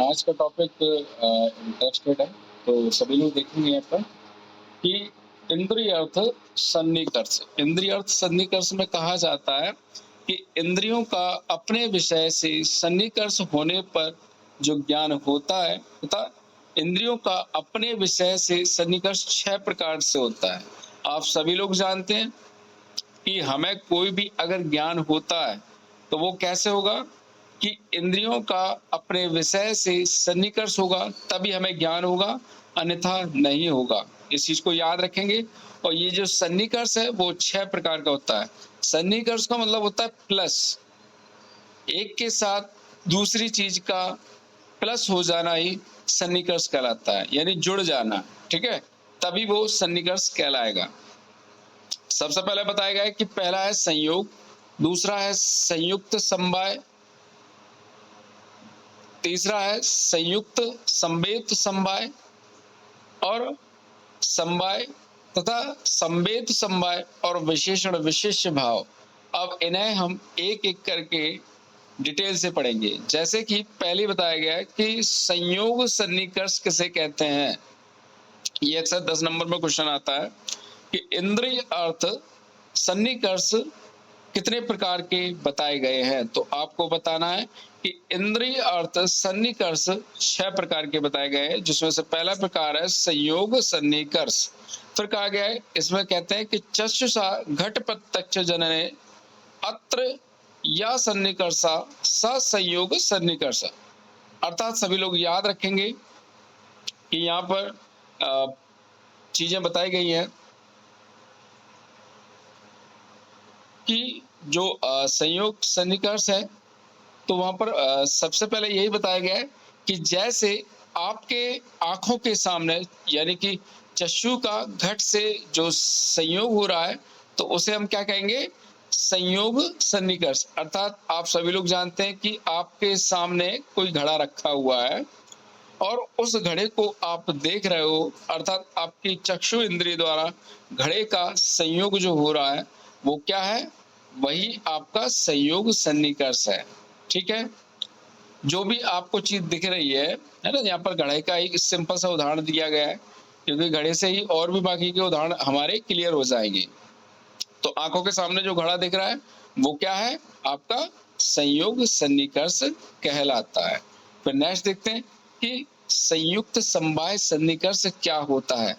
आज का topic interested है, तो सभी लोग देखेंगे यहाँ पर कि इंद्रिय अर्थ सन्निकर्ष। इंद्रिय अर्थ सन्निकर्ष में कहा जाता है कि इंद्रियों का अपने विषय से सन्निकर्ष होने पर जो ज्ञान होता है तथा इंद्रियों का अपने विषय से सन्निकर्ष 6 प्रकार से होता है। आप सभी लोग जानते हैं कि हमें कोई भी अगर ज्ञान होता है तो वो कैसे होगा कि इंद्रियों का अपने विषय से सन्निकर्ष होगा, तभी हमें ज्ञान होगा, अन्यथा नहीं होगा। इस चीज को याद रखेंगे। और ये जो सन्निकर्ष है वो 6 प्रकार का होता है। सन्निकर्ष का मतलब होता है प्लस, एक के साथ दूसरी चीज का प्लस हो जाना ही सन्निकर्ष कहलाता है, यानी जुड़ जाना। ठीक है, तभी वो सन्निकर्ष कहलाएगा। सबसे पहले बताया गया है कि पहला है संयोग, दूसरा है संयुक्त समवाय, तीसरा है संयुक्त संवेद समवाय और समवाय तथा संवेद समवाय और विशेषण विशेष्य भाव। अब इन्हें हम एक एक करके डिटेल से पढ़ेंगे। जैसे कि पहले बताया गया है कि संयोग सन्निकर्ष किसे कहते हैं। ये अक्सर 10 नंबर में क्वेश्चन आता है कि इंद्रिय अर्थ सन्निकर्ष कितने प्रकार के बताए गए हैं। तो आपको बताना है कि इंद्रिय अर्थ सन्निकर्ष 6 प्रकार के बताए गए हैं, जिसमें से पहला प्रकार है संयोग सन्निकर्ष। फिर कहा गया है, इसमें कहते हैं कि चक्षुषा घट प्रत्यक्ष जनने अत्र या सन्निकर्षा स संयोग सन्निकर्ष। अर्थात सभी लोग याद रखेंगे कि यहाँ पर चीजें बताई गई हैं कि जो संयोग सन्निकर्ष है, तो वहां पर सबसे पहले यही बताया गया है कि जैसे आपके आंखों के सामने, यानी कि चक्षु का घट से जो संयोग हो रहा है, तो उसे हम क्या कहेंगे, संयोग सन्निकर्ष। अर्थात आप सभी लोग जानते हैं कि आपके सामने कोई घड़ा रखा हुआ है और उस घड़े को आप देख रहे हो, अर्थात आपकी चक्षु इंद्रिय द्वारा घड़े का संयोग जो हो रहा है वो क्या है, वही आपका संयोग सन्निकर्ष है। ठीक है, जो भी आपको चीज दिख रही है ना, यहाँ पर घड़े का एक सिंपल सा उदाहरण दिया गया है, क्योंकि घड़े से ही और भी बाकी के उदाहरण हमारे क्लियर हो जाएंगे। तो आंखों के सामने जो घड़ा दिख रहा है वो क्या है, आपका संयोग सन्निकर्ष कहलाता है। फिर नेक्स्ट देखते हैं कि संयुक्त समवाय सन्निकर्ष क्या होता है।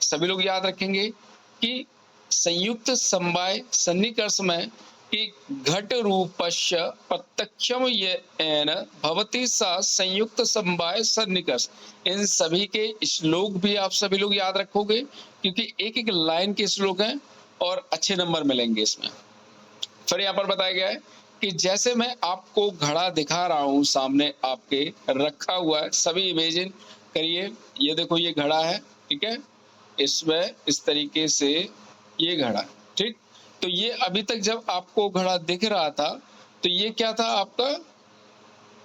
सभी लोग याद रखेंगे कि संयुक्त समवाय सन्निकर्ष में कि घट रूपस्य प्रत्यक्षम येन भवति सा संयुक्त समवाय सन्निकर्ष। इन सभी के श्लोक भी आप सभी लोग याद रखोगे, क्योंकि एक एक लाइन के श्लोक हैं और अच्छे नंबर मिलेंगे इसमें। फिर यहाँ पर बताया गया है कि जैसे मैं आपको घड़ा दिखा रहा हूं, सामने आपके रखा हुआ है, सभी इमेजिन करिए, ये देखो ये घड़ा है, ठीक है, इसमें इस तरीके से ये घड़ा, ठीक। तो ये अभी तक जब आपको घड़ा दिख रहा था तो ये क्या था, आपका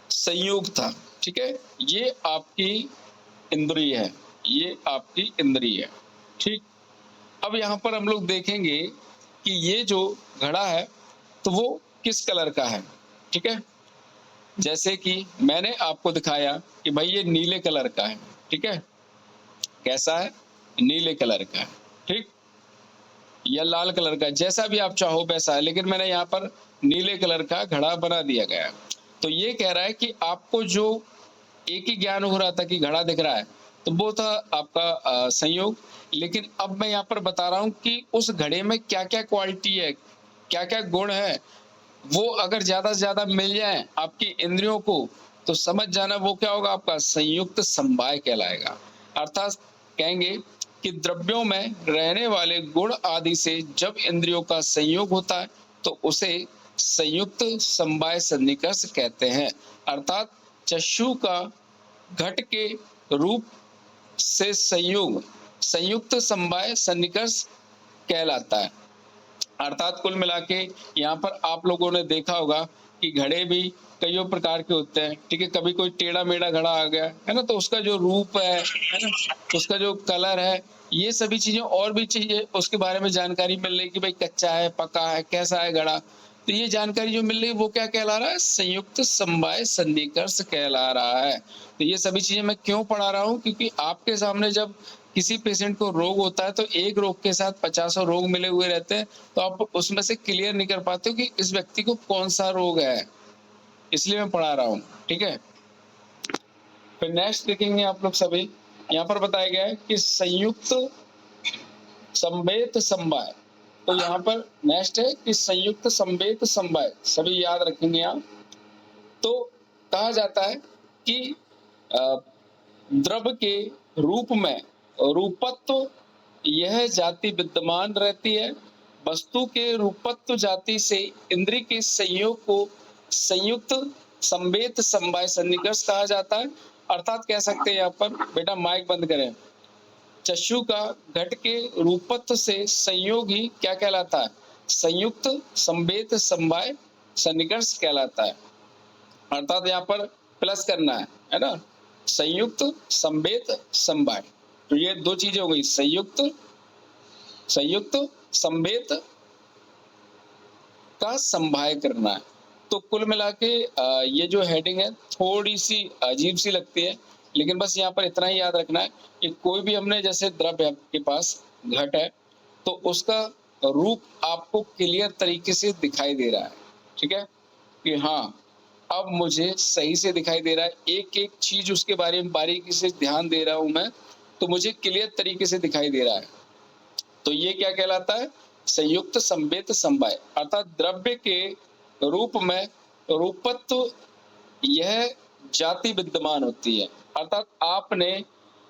संयोग था। ठीक है, ये आपकी इंद्रिय है, ये आपकी इंद्रिय है। ठीक, अब यहाँ पर हम लोग देखेंगे कि ये जो घड़ा है तो वो किस कलर का है। ठीक है, जैसे कि मैंने आपको दिखाया कि भाई ये नीले कलर का है। ठीक है, कैसा है, नीले कलर का है। ठीक, या लाल कलर का, जैसा भी आप चाहो वैसा है, लेकिन मैंने यहाँ पर नीले कलर का घड़ा बना दिया गया है। तो ये कह रहा है कि आपको जो एक ही ज्ञान हो रहा था कि घड़ा दिख रहा है, तो वो था आपका संयोग। लेकिन अब मैं यहाँ पर बता रहा हूं कि उस घड़े में क्या क्या क्वालिटी है, क्या क्या गुण है, वो अगर ज्यादा से ज्यादा मिल जाए आपकी इंद्रियों को, तो समझ जाना वो क्या होगा, आपका संयुक्त समवाय कहलाएगा। अर्थात कहेंगे कि द्रव्यों में रहने वाले गुण आदि से जब इंद्रियों का संयोग होता है तो उसे संयुक्त समवाय सन्निकर्ष कहते हैं। अर्थात चक्षु का घट के रूप से संयोग संयुक्त समवाय सन्निकर्ष कहलाता है। अर्थात कुल मिला के यहाँ पर आप लोगों ने देखा होगा कि घड़े भी कई प्रकार के होते हैं। ठीक है, कभी कोई टेढ़ा मेढ़ा घड़ा आ गया है ना, तो उसका जो रूप है ना, उसका जो कलर है, ये सभी चीजें और भी चीजें उसके बारे में जानकारी मिल रही कि भाई कच्चा है, पका है, कैसा है घड़ा। तो ये जानकारी जो मिल रही है वो क्या कहला रहा है? संयुक्त समवाय सन्निकर्ष कहला रहा है। तो ये सभी चीजें मैं क्यों पढ़ा रहा हूँ? क्योंकि आपके सामने जब किसी पेशेंट को रोग होता है तो एक रोग के साथ पचासों रोग मिले हुए रहते हैं, तो आप उसमें से क्लियर नहीं कर पाते हो कि इस व्यक्ति को कौन सा रोग है, इसलिए मैं पढ़ा रहा हूँ। ठीक है, फिर नेक्स्ट देखेंगे आप लोग सभी। यहाँ पर बताया गया है कि संयुक्त संवेद समवाय। तो यहाँ पर नेक्स्ट है कि संयुक्त संवेद समवाय, सभी याद रखेंगे आप। तो कहा जाता है कि द्रव्य के रूप में रूपत्व यह जाति विद्यमान रहती है। वस्तु के रूपत्व जाति से इंद्रिय के संयोग को संयुक्त संवेद समवाय सन्निकर्ष कहा जाता है। अर्थात कह सकते हैं यहाँ पर, बेटा माइक बंद करें, चक्षु का घट के रूपत्व से संयोग ही क्या कहलाता है? संयुक्त संवेद समवाय सन्निकर्ष कहलाता है। अर्थात यहाँ पर प्लस करना है ना, संयुक्त संवेद समवाय। तो ये दो चीजें हो गई, संयुक्त संवेद का समवाय करना है। तो कुल मिला के ये जो हेडिंग है थोड़ी सी अजीब सी लगती है, लेकिन बस यहाँ पर इतना ही याद रखना है कि कोई भी हमने, जैसे द्रव्य आपके पास घट है, तो उसका रूप आपको क्लियर तरीके से दिखाई दे रहा है। ठीक है, कि हाँ अब मुझे सही से दिखाई दे रहा है, एक एक चीज उसके बारे में बारीकी से ध्यान दे रहा हूं मैं, तो मुझे क्लियर तरीके से दिखाई दे रहा है। तो ये क्या कहलाता है? संयुक्त संवेद समवाय। अर्थात द्रव्य के रूप में रूपत्व यह जाति विद्यमान होती है। अर्थात आपने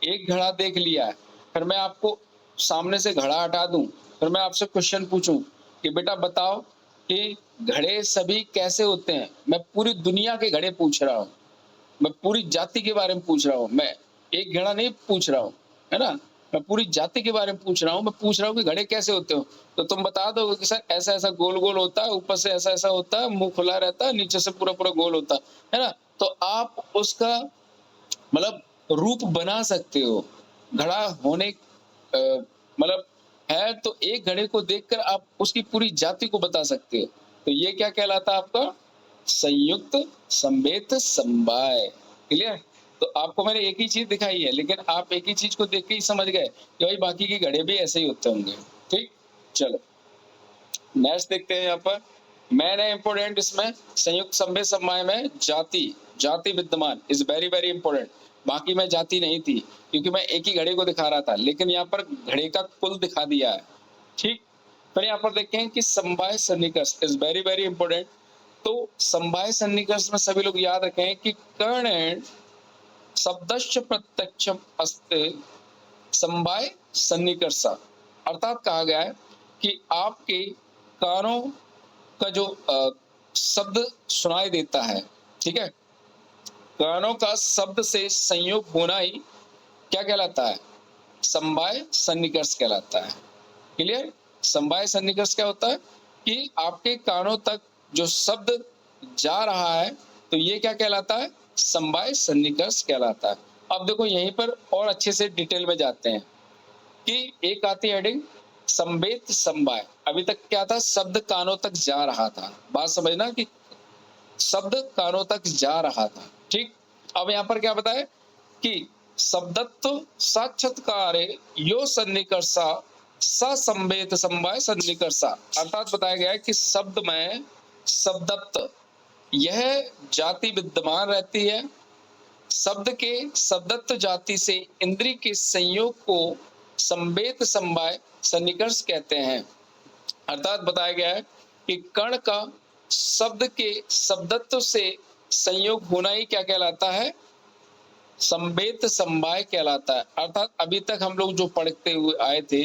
एक घड़ा देख लिया है, फिर मैं आपको सामने से घड़ा हटा दूं, फिर मैं आपसे क्वेश्चन पूछूं कि बेटा बताओ कि घड़े सभी कैसे होते हैं। मैं पूरी दुनिया के घड़े पूछ रहा हूँ, मैं पूरी जाति के बारे में पूछ रहा हूँ, मैं एक घड़ा नहीं पूछ रहा हूँ, है ना, मैं पूरी जाति के बारे में पूछ रहा हूँ। मैं पूछ रहा हूँ कि घड़े कैसे होते हो, तो तुम बता दोगे कि सर ऐसा ऐसा गोल गोल होता है, ऊपर से ऐसा ऐसा होता है, मुंह खुला रहता है, नीचे से पूरा पूरा गोल होता है ना। तो आप उसका मतलब रूप बना सकते हो। घड़ा होने मतलब है तो एक घड़े को देखकर आप उसकी पूरी जाति को बता सकते हो। तो ये क्या कहलाता है आपका? संयुक्त संवेद समवाय। क्लियर? तो आपको मैंने एक ही चीज दिखाई है, लेकिन आप एक ही चीज को देख के ही समझ गए कि भाई बाकी के घड़े भी ऐसे ही होते होंगे। ठीक, चलो नेक्स्ट देखते हैं। यहाँ पर मेन है इंपोर्टेंट इसमें, संयुक्त संवेद समवाय में जाति विद्यमान इज वेरी वेरी इंपोर्टेंट। बाकी में जाति नहीं थी, क्योंकि मैं एक ही घड़े को दिखा रहा था, लेकिन यहाँ पर घड़े का कुल दिखा दिया है। ठीक, फिर यहाँ पर देखें कि समवाय सन्निकर्ष इज वेरी वेरी इंपोर्टेंट। तो समवाय सन्निकर्ष में सभी लोग याद रखें कि कर्ण शब्दश्च प्रत्यक्षम अस्ते समवाय सन्निकर्ष। अर्थात कहा गया है कि आपके कानों का जो शब्द सुनाई देता है, ठीक है, कानों का शब्द से संयोग होना ही क्या कहलाता है? समवाय सन्निकर्ष कहलाता है। क्लियर? समवाय सन्निकर्ष क्या होता है कि आपके कानों तक जो शब्द जा रहा है, तो ये क्या कहलाता है? समवाय सन्निकर्ष कहलाता है। अब देखो यहीं पर और अच्छे से डिटेल में जाते हैं कि एक आती है हेडिंग संवेद समवाय। अभी तक क्या था? शब्द कानों तक जा रहा था। बात समझना कि शब्द कानों तक जा रहा था। ठीक, अब यहाँ पर क्या बताए कि शब्दत्व साक्षात्कारे यो सन्निकर्षा संवेद समवाय सन्निकर्षा। अर्थात बताया गया है कि शब्द में शब्दत्व यह जाति विद्यमान रहती है। शब्द के शब्दत्व जाति से इंद्रिय के संयोग को संवेद समवाय सन्निकर्ष कहते हैं। अर्थात बताया गया है कि कण का शब्द के शब्दत्व से संयोग होना ही क्या कहलाता है? संवेद समवाय कहलाता है। अर्थात अभी तक हम लोग जो पढ़ते हुए आए थे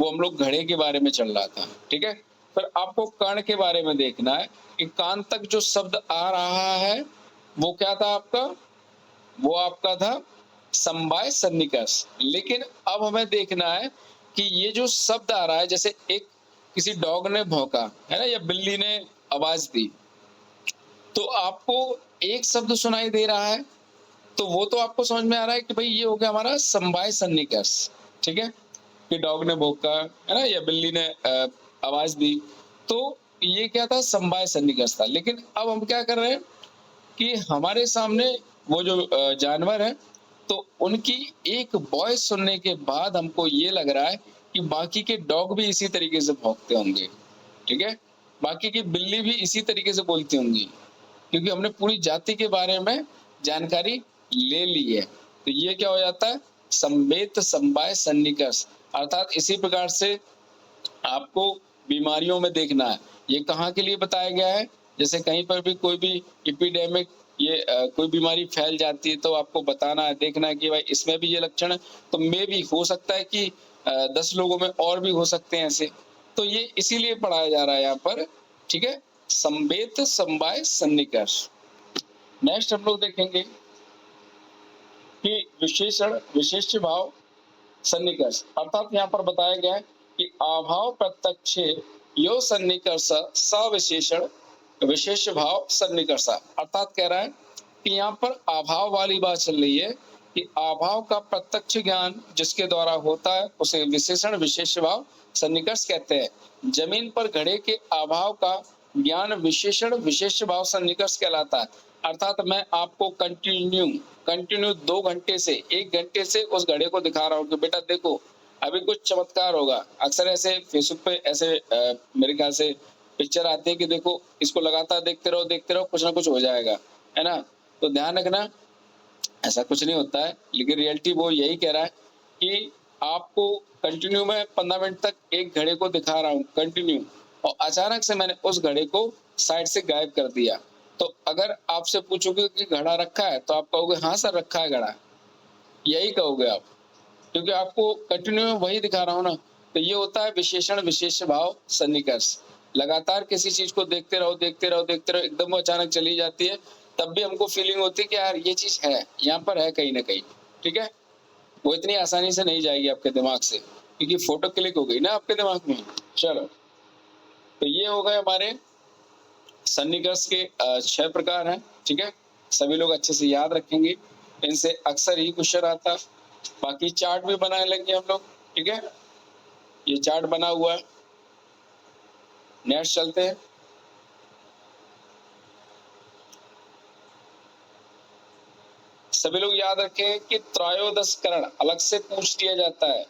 वो हम लोग घड़े के बारे में चल रहा था। ठीक है, फिर आपको कण के बारे में देखना है कि कान तक जो शब्द आ रहा है वो क्या था आपका? वो आपका था समवाय सन्निकर्ष। लेकिन अब हमें देखना है कि ये जो शब्द आ रहा है, जैसे एक किसी डॉग ने भौंका, है ना, या बिल्ली ने आवाज दी, तो आपको एक शब्द सुनाई दे रहा है, तो वो तो आपको समझ में आ रहा है कि भाई ये हो गया हमारा समवाय सन्निकर्ष। ठीक है, कि डॉग ने भौंका, है ना, या बिल्ली ने आवाज दी, तो ये क्या था, समवाय सन्निकर्ष था। लेकिन अब हम क्या कर रहे हैं कि हमारे सामने वो जो जानवर है, तो उनकी एक वॉइस सुनने के बाद हमको ये लग रहा है कि बाकी के डॉग भी इसी तरीके से भौंकते होंगे, ठीक है? बाकी की बिल्ली भी इसी तरीके से बोलती होंगी, क्योंकि हमने पूरी जाति के बारे में जानकारी ले ली है। तो ये क्या हो जाता है, संवेद समवाय सन्निकर्ष। अर्थात इसी प्रकार से आपको बीमारियों में देखना है। ये कहाँ के लिए बताया गया है, जैसे कहीं पर भी कोई भी एपिडेमिक ये कोई बीमारी फैल जाती है तो आपको बताना है, देखना है कि भाई इसमें भी ये लक्षण है, तो मे भी हो सकता है कि 10 लोगों में और भी हो सकते हैं ऐसे। तो ये इसीलिए पढ़ाया जा रहा है यहाँ पर, ठीक है? संवेद समवाय सन्निकर्ष। नेक्स्ट हम लोग देखेंगे कि विशेषण विशेष्य भाव सन्निकर्ष। अर्थात यहाँ पर बताया गया है कि अभाव प्रत्यक्ष यो सन्निकर्ष सविशेषण विशेष भाव सन्निकर्ष। अर्थात कह रहा है कि यहाँ पर अभाव वाली बात चल रही है कि अभाव का प्रत्यक्ष ज्ञान जिसके द्वारा होता है उसे विशेषण विशेष भाव सन्निकर्ष कहते हैं। जमीन पर घड़े के अभाव का ज्ञान विशेषण विशेष भाव सन्निकर्ष कहलाता है। अर्थात मैं आपको कंटिन्यू 2 घंटे से 1 घंटे से उस घड़े को दिखा रहा हूँ कि बेटा देखो अभी कुछ चमत्कार होगा। अक्सर ऐसे फेसबुक पे ऐसे मेरे ख्याल से पिक्चर आती है कि देखो इसको लगातार देखते रहो कुछ ना कुछ हो जाएगा, है ना? तो ध्यान रखना, ऐसा कुछ नहीं होता है। लेकिन रियलिटी वो यही कह रहा है कि आपको कंटिन्यू में 15 मिनट तक एक घड़े को दिखा रहा हूँ कंटिन्यू, और अचानक से मैंने उस घड़े को साइड से गायब कर दिया। तो अगर आपसे पूछोगे कि घड़ा रखा है तो आप कहोगे हाँ सर रखा है घड़ा, यही कहोगे आप, क्योंकि आपको कंटिन्यू में वही दिखा रहा हूँ ना। तो ये होता है विशेषण विशेष भाव सन्निकर्ष। लगातार किसी चीज को देखते रहो एकदम वो अचानक चली जाती है, तब भी हमको फीलिंग होती है कि यार ये चीज है, यहाँ पर है कहीं ना कहीं, ठीक है? वो इतनी आसानी से नहीं जाएगी आपके दिमाग से, क्योंकि फोटो क्लिक हो गई ना आपके दिमाग में। चलो, तो ये हो गए हमारे सन्निकर्ष के 6 प्रकार हैं, ठीक है? सभी लोग अच्छे से याद रखेंगे, इनसे अक्सर ही क्वेश्चन आता है। बाकी चार्ट भी बनाने लेंगे हम लोग, ठीक है? ये चार्ट बना हुआ है। नेक्स्ट चलते हैं। सभी लोग याद रखें कि त्रयोदश करण अलग से पूछ लिया जाता है।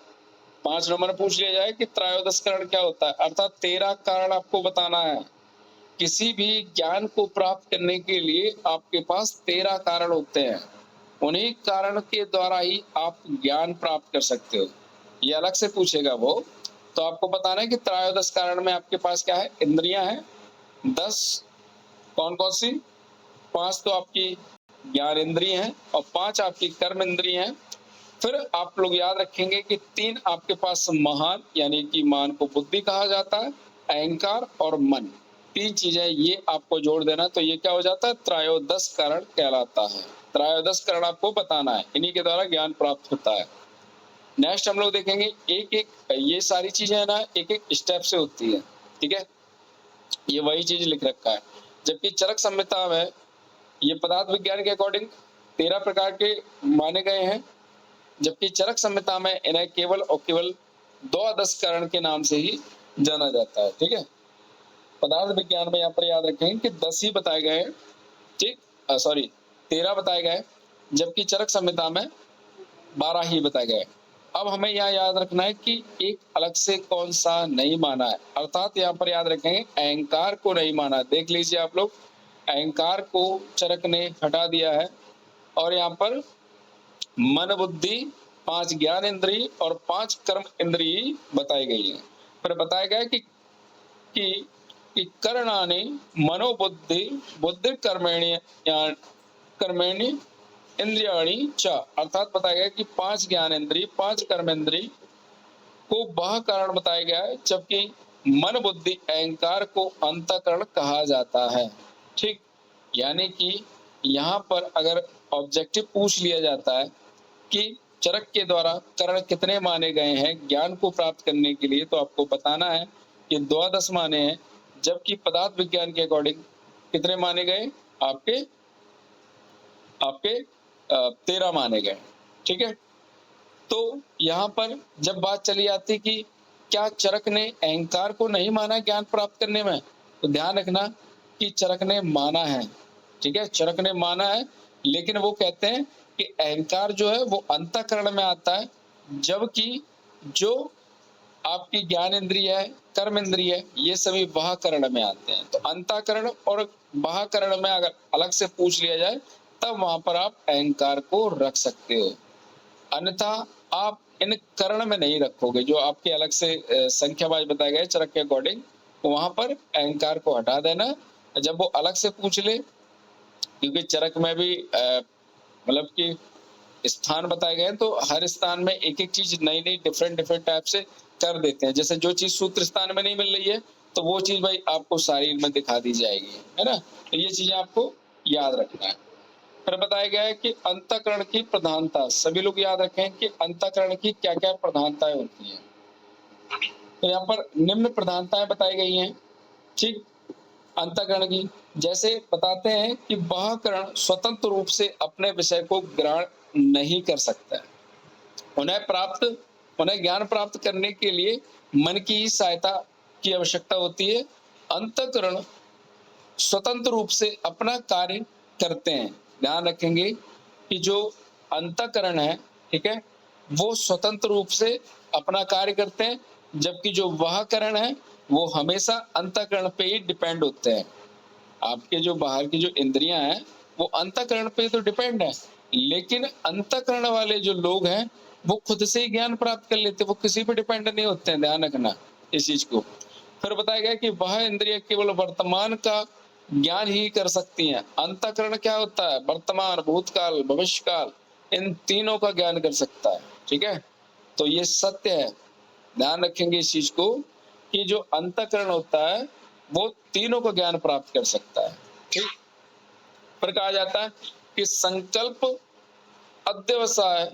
5 नंबर पूछ लिया जाए कि त्रयोदश करण क्या होता है। अर्थात 13 कारण आपको बताना है। किसी भी ज्ञान को प्राप्त करने के लिए आपके पास 13 कारण होते हैं। उन्हीं कारण के द्वारा ही आप ज्ञान प्राप्त कर सकते हो। ये अलग से पूछेगा वो, तो आपको बताना है कि त्रयोदश कारण में आपके पास क्या है, इंद्रियां हैं 10। कौन कौन सी? 5 तो आपकी ज्ञान इंद्रिय हैं और 5 आपकी कर्म इंद्रिय हैं। फिर आप लोग याद रखेंगे कि 3 आपके पास महान, यानी कि मान को बुद्धि कहा जाता है, अहंकार और मन। 3 चीजें ये आपको जोड़ देना, तो ये क्या हो जाता है, त्रयोदश कारण कहलाता है। त्रयोदश कारण आपको बताना है, इन्हीं के द्वारा ज्ञान प्राप्त होता है। नेक्स्ट हम लोग देखेंगे एक एक, ये सारी चीजें है ना एक एक स्टेप से होती है, ठीक है? ये वही चीज लिख रखा है। जबकि चरक संहिता में ये पदार्थ विज्ञान के अकॉर्डिंग 13 प्रकार के माने गए हैं, जबकि चरक संहिता में इन्हें केवल और केवल द्वादश करण के नाम से ही जाना जाता है, ठीक है? पदार्थ विज्ञान में यहाँ पर याद रखें कि 10 ही बताए गए हैं, ठीक, सॉरी 13 बताए गए, जबकि चरक संहिता में 12 ही बताए गए। अब हमें यहाँ याद रखना है कि एक अलग से कौन सा नहीं माना है। अर्थात यहाँ पर याद रखेंगे अहंकार को नहीं माना। देख लीजिए आप लोग, अहंकार को चरक ने हटा दिया है, और यहाँ पर मन बुद्धि 5 ज्ञान इंद्रिय और 5 कर्म इंद्रिय बताई गई है। फिर बताया गया कि करणानि मनोबुद्धि बुद्धि कर्मेणि इंद्रियाणि च। अर्थात बताया गया कि 5 ज्ञान इंद्रिय 5 कर्म इंद्रिय को वह कारण बताया गया है, जबकि मन बुद्धि अहंकार को अंतःकरण कहा जाता है, ठीक? यानी कि यहाँ पर अगर ऑब्जेक्टिव पूछ लिया जाता है कि चरक के द्वारा करण कितने माने गए हैं ज्ञान को प्राप्त करने के लिए, तो आपको बताना है कि द्वादश माने हैं, जबकि पदार्थ विज्ञान के अकॉर्डिंग कितने माने गए, आपके आपके 13 माने गए, ठीक है? तो यहाँ पर जब बात चली आती कि क्या चरक ने अहंकार को नहीं माना ज्ञान प्राप्त करने में, तो ध्यान रखना कि चरक ने माना है, ठीक है? चरक ने माना है, लेकिन वो कहते हैं कि अहंकार जो है वो अंतःकरण में आता है, जबकि जो आपकी ज्ञान इंद्रिय है, कर्म इंद्रिय है, ये सभी बाह्यकरण में आते हैं। तो अंतःकरण और बाह्यकरण में अगर अलग से पूछ लिया जाए, तब वहाँ पर आप अहंकार को रख सकते हो। अन्यथा आप इन करण में नहीं रखोगे, जो आपके अलग से संख्यावार बताए गए चरक के अकॉर्डिंग, तो वहाँ पर अहंकार को हटा देना। जब वो अलग से पूछ ले, क्योंकि चरक में भी मतलब कि स्थान बताए गए हैं, तो हर स्थान में एक-एक चीज़ नई-नई डिफरेंट टाइप से कर देते हैं। जैसे जो चीज़ सूत्र स्थान में नहीं मिल रही है, तो वो चीज़ भाई आपको शारीर में दिखा दी जाएगी, है ना? तो ये चीज़ें आपको याद रखना है। फिर बताया गया है कि अंतःकरण की प्रधानता, सभी लोग याद रखें कि अंतःकरण की क्या-क्या प्रधानताएँ होती हैं। तो यहाँ पर निम्न प्रधानताएँ बताई गई हैं, ठीक? अंतःकरण की, जैसे बताते हैं कि बाह्यकरण स्वतंत्र रूप से अपने विषय को ग्रहण नहीं कर सकता है। उन्हें ज्ञान प्राप्त करने के लिए मन की ही सहायता की आवश्यकता होती है। अंतःकरण स्वतंत्र रूप से अपना कार्य करते हैं। ध्यान रखेंगे कि जो अंतःकरण है, ठीक है, वो स्वतंत्र रूप से अपना कार्य करते हैं, जबकि जो बाह्यकरण है, वो हमेशा अंतःकरण पे ही डिपेंड होते हैं। आपके जो बाहर की जो इंद्रियां हैं, वो अंतःकरण पे तो डिपेंड है, लेकिन अंतःकरण वाले जो लोग हैं, वो खुद से ही ज्ञान प्राप्त कर लेते हैं, वो किसी पे डिपेंड नहीं होते हैं। ध्यान रखना इस चीज को। फिर बताया गया कि वह इंद्रिय केवल वर्तमान का ज्ञान ही कर सकती हैं। अंतःकरण क्या होता है? वर्तमान, भूतकाल, भविष्यकाल, इन तीनों का ज्ञान कर सकता है, ठीक है? तो ये सत्य है। ध्यान रखेंगे इस चीज को कि जो अंतःकरण होता है, वो तीनों को ज्ञान प्राप्त कर सकता है, ठीक? फिर कहा जाता है कि संकल्प अध्यवसाय